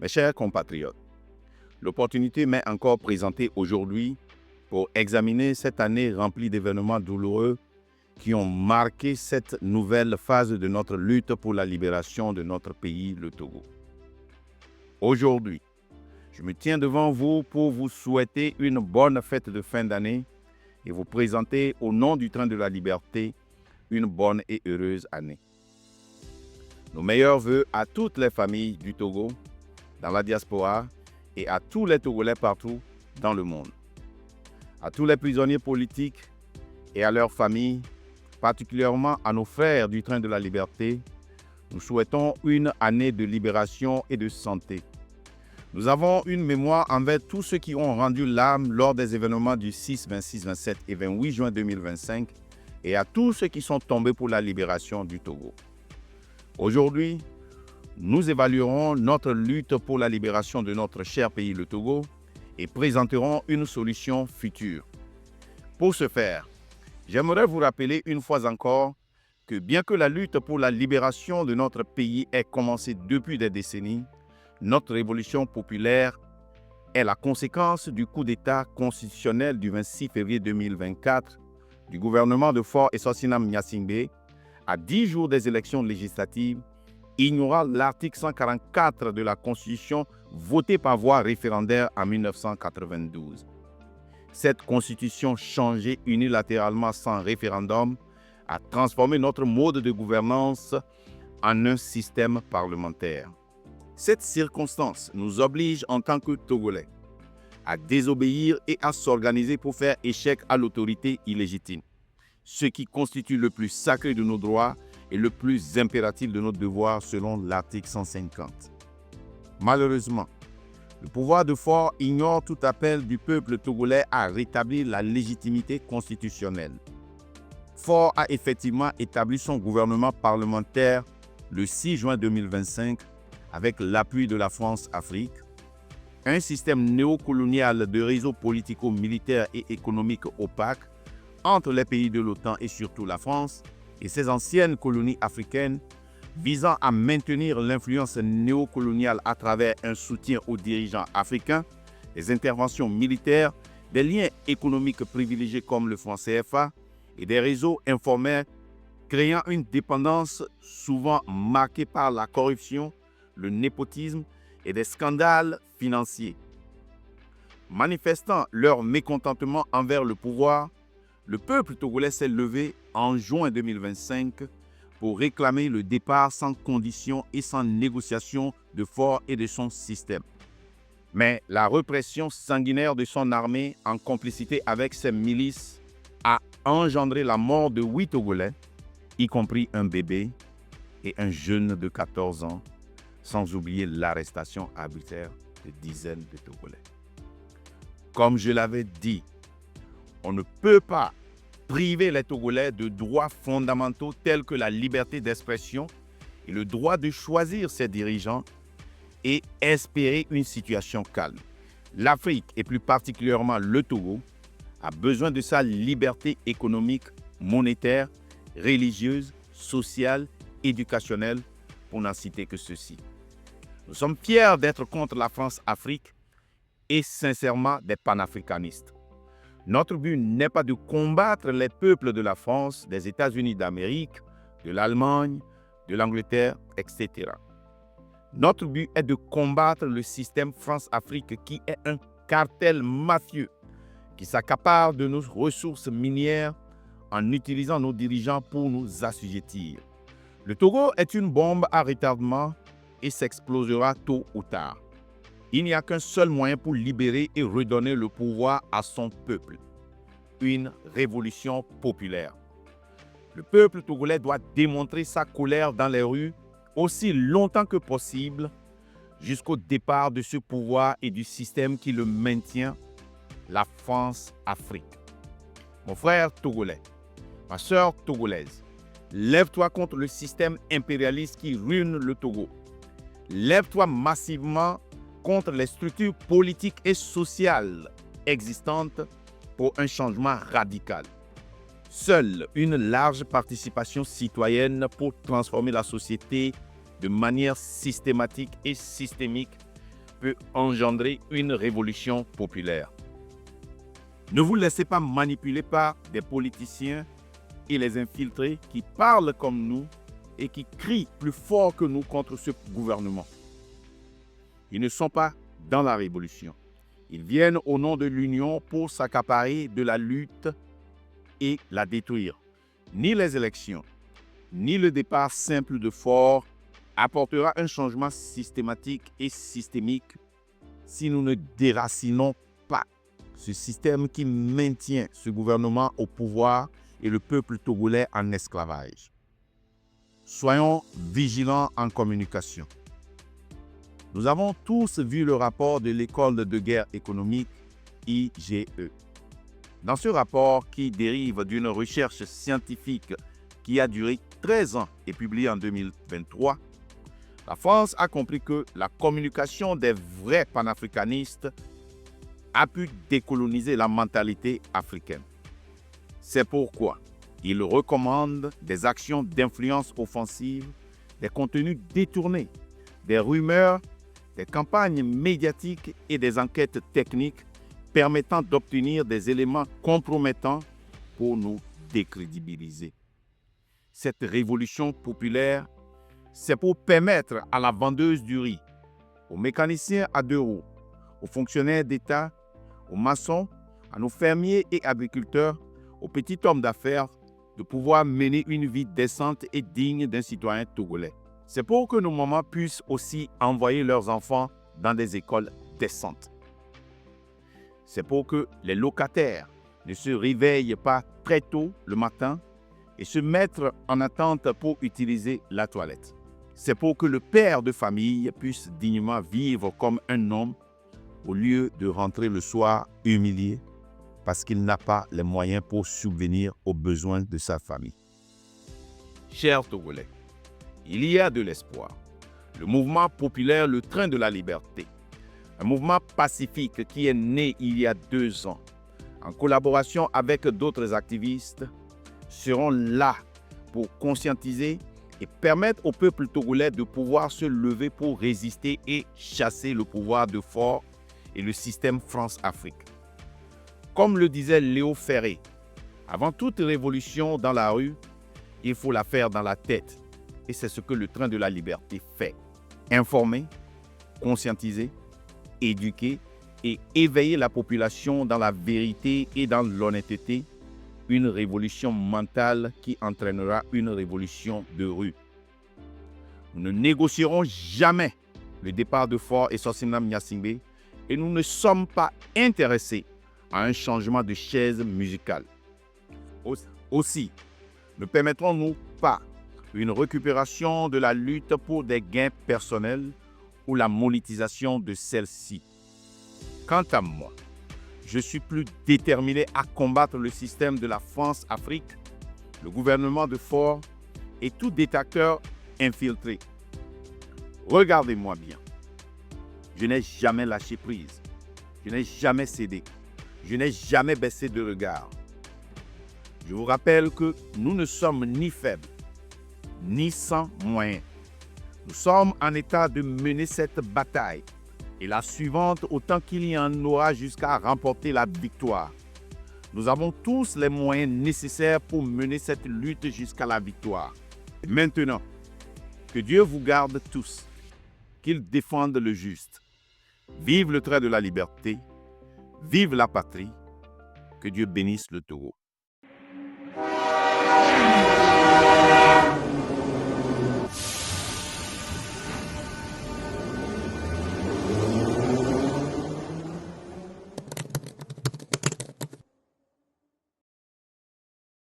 Mes chers compatriotes, l'opportunité m'est encore présentée aujourd'hui pour examiner cette année remplie d'événements douloureux qui ont marqué cette nouvelle phase de notre lutte pour la libération de notre pays, le Togo. Aujourd'hui, je me tiens devant vous pour vous souhaiter une bonne fête de fin d'année et vous présenter au nom du Train de la Liberté une bonne et heureuse année. Nos meilleurs vœux à toutes les familles du Togo, dans la diaspora et à tous les Togolais partout dans le monde. À tous les prisonniers politiques et à leurs familles, particulièrement à nos frères du Train de la Liberté, nous souhaitons une année de libération et de santé. Nous avons une mémoire envers tous ceux qui ont rendu l'âme lors des événements du 6, 26, 27 et 28 juin 2025 et à tous ceux qui sont tombés pour la libération du Togo. Aujourd'hui, nous évaluerons notre lutte pour la libération de notre cher pays, le Togo, et présenterons une solution future. Pour ce faire, j'aimerais vous rappeler une fois encore que bien que la lutte pour la libération de notre pays ait commencé depuis des décennies, notre révolution populaire est la conséquence du coup d'État constitutionnel du 26 février 2024 du gouvernement de Faure Essocinam Gnassingbé à 10 jours des élections législatives, ignorant l'article 144 de la Constitution votée par voie référendaire en 1992. Cette Constitution changée unilatéralement sans référendum a transformé notre mode de gouvernance en un système parlementaire. Cette circonstance nous oblige en tant que Togolais à désobéir et à s'organiser pour faire échec à l'autorité illégitime, ce qui constitue le plus sacré de nos droits et le plus impératif de notre devoir selon l'article 150. Malheureusement, le pouvoir de Faure ignore tout appel du peuple togolais à rétablir la légitimité constitutionnelle. Faure a effectivement établi son gouvernement parlementaire le 6 juin 2025 avec l'appui de la France-Afrique, un système néocolonial de réseaux politico-militaires et économiques opaques entre les pays de l'OTAN et surtout la France et ses anciennes colonies africaines, visant à maintenir l'influence néocoloniale à travers un soutien aux dirigeants africains, des interventions militaires, des liens économiques privilégiés comme le franc CFA et des réseaux informels créant une dépendance souvent marquée par la corruption, le népotisme et des scandales financiers. Manifestant leur mécontentement envers le pouvoir, le peuple togolais s'est levé en juin 2025 pour réclamer le départ sans condition et sans négociation de Faure et de son système. Mais la répression sanguinaire de son armée en complicité avec ses milices a engendré la mort de 8 Togolais, y compris un bébé et un jeune de 14 ans, sans oublier l'arrestation arbitraire de dizaines de Togolais. Comme je l'avais dit, on ne peut pas priver les Togolais de droits fondamentaux tels que la liberté d'expression et le droit de choisir ses dirigeants et espérer une situation calme. L'Afrique, et plus particulièrement le Togo, a besoin de sa liberté économique, monétaire, religieuse, sociale, éducationnelle, pour n'en citer que ceci. Nous sommes fiers d'être contre la France-Afrique et sincèrement des panafricanistes. Notre but n'est pas de combattre les peuples de la France, des États-Unis d'Amérique, de l'Allemagne, de l'Angleterre, etc. Notre but est de combattre le système France-Afrique qui est un cartel mafieux qui s'accapare de nos ressources minières en utilisant nos dirigeants pour nous assujettir. Le Togo est une bombe à retardement et s'explosera tôt ou tard. Il n'y a qu'un seul moyen pour libérer et redonner le pouvoir à son peuple. Une révolution populaire. Le peuple togolais doit démontrer sa colère dans les rues aussi longtemps que possible jusqu'au départ de ce pouvoir et du système qui le maintient, la France-Afrique. Mon frère togolais, ma sœur togolaise, lève-toi contre le système impérialiste qui ruine le Togo. Lève-toi massivement contre les structures politiques et sociales existantes pour un changement radical. Seule une large participation citoyenne pour transformer la société de manière systématique et systémique peut engendrer une révolution populaire. Ne vous laissez pas manipuler par des politiciens et les infiltrés qui parlent comme nous et qui crient plus fort que nous contre ce gouvernement. Ils ne sont pas dans la révolution. Ils viennent au nom de l'union pour s'accaparer de la lutte et la détruire. Ni les élections, ni le départ simple de Faure apportera un changement systématique et systémique si nous ne déracinons pas ce système qui maintient ce gouvernement au pouvoir et le peuple togolais en esclavage. Soyons vigilants en communication. Nous avons tous vu le rapport de l'école de guerre économique IGE. Dans ce rapport qui dérive d'une recherche scientifique qui a duré 13 ans et publié en 2023, la France a compris que la communication des vrais panafricanistes a pu décoloniser la mentalité africaine. C'est pourquoi il recommande des actions d'influence offensive, des contenus détournés, des rumeurs, des campagnes médiatiques et des enquêtes techniques permettant d'obtenir des éléments compromettants pour nous décrédibiliser. Cette révolution populaire, c'est pour permettre à la vendeuse du riz, aux mécaniciens à 2 roues, aux fonctionnaires d'État, aux maçons, à nos fermiers et agriculteurs, aux petits hommes d'affaires, de pouvoir mener une vie décente et digne d'un citoyen togolais. C'est pour que nos mamans puissent aussi envoyer leurs enfants dans des écoles décentes. C'est pour que les locataires ne se réveillent pas très tôt le matin et se mettent en attente pour utiliser la toilette. C'est pour que le père de famille puisse dignement vivre comme un homme au lieu de rentrer le soir humilié parce qu'il n'a pas les moyens pour subvenir aux besoins de sa famille. Chers Togolais, il y a de l'espoir. Le mouvement populaire Le Train de la Liberté, un mouvement pacifique qui est né il y a 2 ans, en collaboration avec d'autres activistes, seront là pour conscientiser et permettre au peuple togolais de pouvoir se lever pour résister et chasser le pouvoir de Faure et le système France-Afrique. Comme le disait Léo Ferré, avant toute révolution dans la rue, il faut la faire dans la tête. Et c'est ce que le Train de la Liberté fait. Informer, conscientiser, éduquer et éveiller la population dans la vérité et dans l'honnêteté, une révolution mentale qui entraînera une révolution de rue. Nous ne négocierons jamais le départ de Faure et Sossinam Gnassingbé et nous ne sommes pas intéressés à un changement de chaise musicale. Aussi, ne permettrons-nous pas une récupération de la lutte pour des gains personnels ou la monétisation de celle-ci. Quant à moi, je suis plus déterminé à combattre le système de la France-Afrique, le gouvernement de Faure et tout détracteur infiltré. Regardez-moi bien. Je n'ai jamais lâché prise. Je n'ai jamais cédé. Je n'ai jamais baissé de regard. Je vous rappelle que nous ne sommes ni faibles, ni sans moyens. Nous sommes en état de mener cette bataille et la suivante autant qu'il y en aura jusqu'à remporter la victoire. Nous avons tous les moyens nécessaires pour mener cette lutte jusqu'à la victoire. Et maintenant, que Dieu vous garde tous, qu'il défende le juste. Vive le Train de la Liberté, vive la patrie, que Dieu bénisse le Togo.